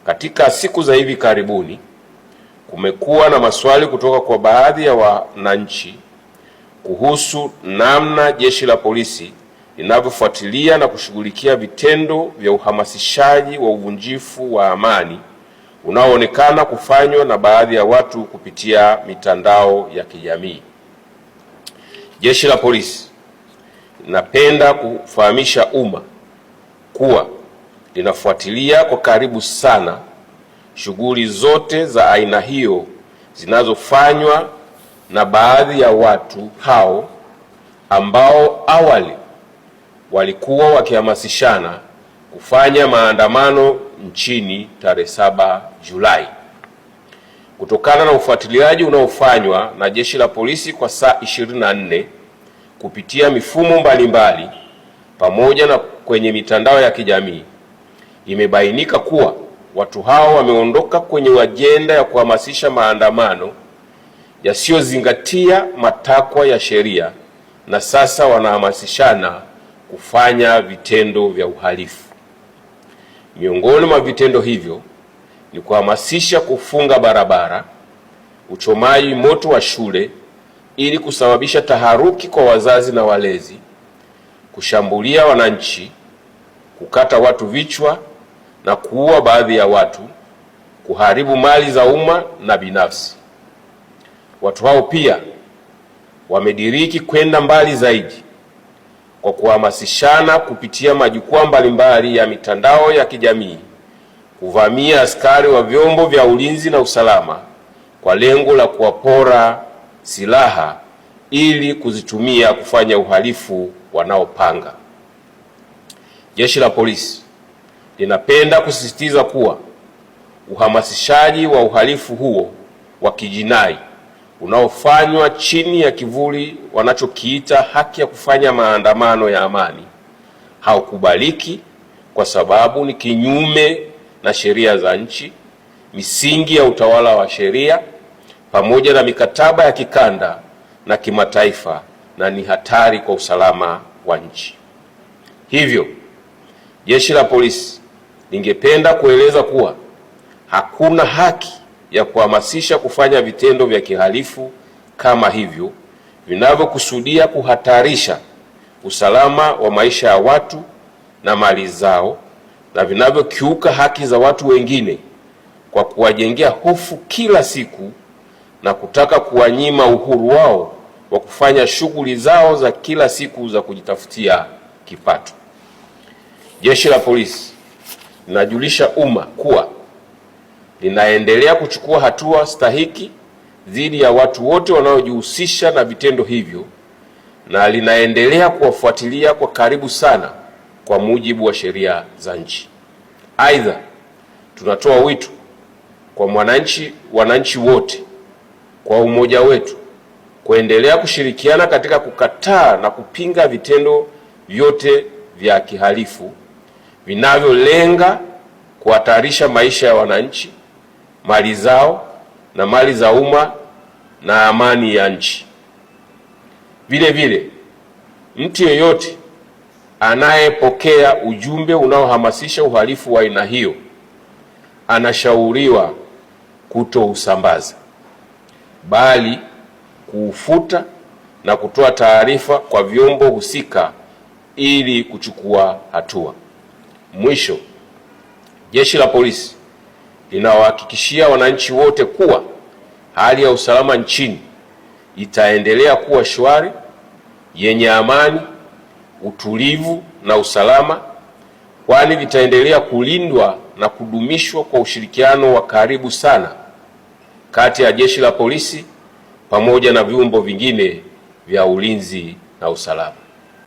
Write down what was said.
Katika siku za hivi karibuni kumekuwa na maswali kutoka kwa baadhi ya wananchi kuhusu namna Jeshi la Polisi linavyofuatilia na kushughulikia vitendo vya uhamasishaji wa uvunjifu wa amani unaoonekana kufanywa na baadhi ya watu kupitia mitandao ya kijamii. Jeshi la Polisi linapenda kufahamisha umma kuwa linafuatilia kwa karibu sana shughuli zote za aina hiyo zinazofanywa na baadhi ya watu hao ambao awali walikuwa wakihamasishana kufanya maandamano nchini tarehe 7 Julai. Kutokana na ufuatiliaji unaofanywa na Jeshi la Polisi kwa saa 24 kupitia mifumo mbalimbali pamoja na kwenye mitandao ya kijamii, imebainika kuwa watu hao wameondoka kwenye ajenda ya kuhamasisha maandamano yasiyozingatia matakwa ya sheria na sasa wanahamasishana kufanya vitendo vya uhalifu. Miongoni mwa vitendo hivyo ni kuhamasisha kufunga barabara, uchomaji moto wa shule ili kusababisha taharuki kwa wazazi na walezi, kushambulia wananchi, kukata watu vichwa na kuua baadhi ya watu, kuharibu mali za umma na binafsi. Watu hao pia wamediriki kwenda mbali zaidi kwa kuhamasishana kupitia majukwaa mbalimbali ya mitandao ya kijamii kuvamia askari wa vyombo vya ulinzi na usalama kwa lengo la kuwapora silaha ili kuzitumia kufanya uhalifu wanaopanga. Jeshi la Polisi linapenda kusisitiza kuwa uhamasishaji wa uhalifu huo wa kijinai unaofanywa chini ya kivuli wanachokiita haki ya kufanya maandamano ya amani haukubaliki, kwa sababu ni kinyume na sheria za nchi, misingi ya utawala wa sheria pamoja na mikataba ya kikanda na kimataifa, na ni hatari kwa usalama wa nchi. Hivyo Jeshi la Polisi lingependa kueleza kuwa hakuna haki ya kuhamasisha kufanya vitendo vya kihalifu kama hivyo vinavyokusudia kuhatarisha usalama wa maisha ya watu na mali zao na vinavyokiuka haki za watu wengine kwa kuwajengea hofu kila siku na kutaka kuwanyima uhuru wao wa kufanya shughuli zao za kila siku za kujitafutia kipato. Jeshi la Polisi linajulisha umma kuwa linaendelea kuchukua hatua stahiki dhidi ya watu wote wanaojihusisha na vitendo hivyo na linaendelea kuwafuatilia kwa karibu sana kwa mujibu wa sheria za nchi. Aidha, tunatoa wito kwa wananchi wote kwa umoja wetu kuendelea kushirikiana katika kukataa na kupinga vitendo vyote vya kihalifu vinavyolenga kuhatarisha maisha ya wananchi, mali zao na mali za umma na amani ya nchi. Vile vile, mtu yeyote anayepokea ujumbe unaohamasisha uhalifu wa aina hiyo anashauriwa kutousambaza, bali kuufuta na kutoa taarifa kwa vyombo husika ili kuchukua hatua. Mwisho, Jeshi la Polisi linawahakikishia wananchi wote kuwa hali ya usalama nchini itaendelea kuwa shwari, yenye amani, utulivu na usalama, kwani vitaendelea kulindwa na kudumishwa kwa ushirikiano wa karibu sana kati ya Jeshi la Polisi pamoja na vyombo vingine vya ulinzi na usalama.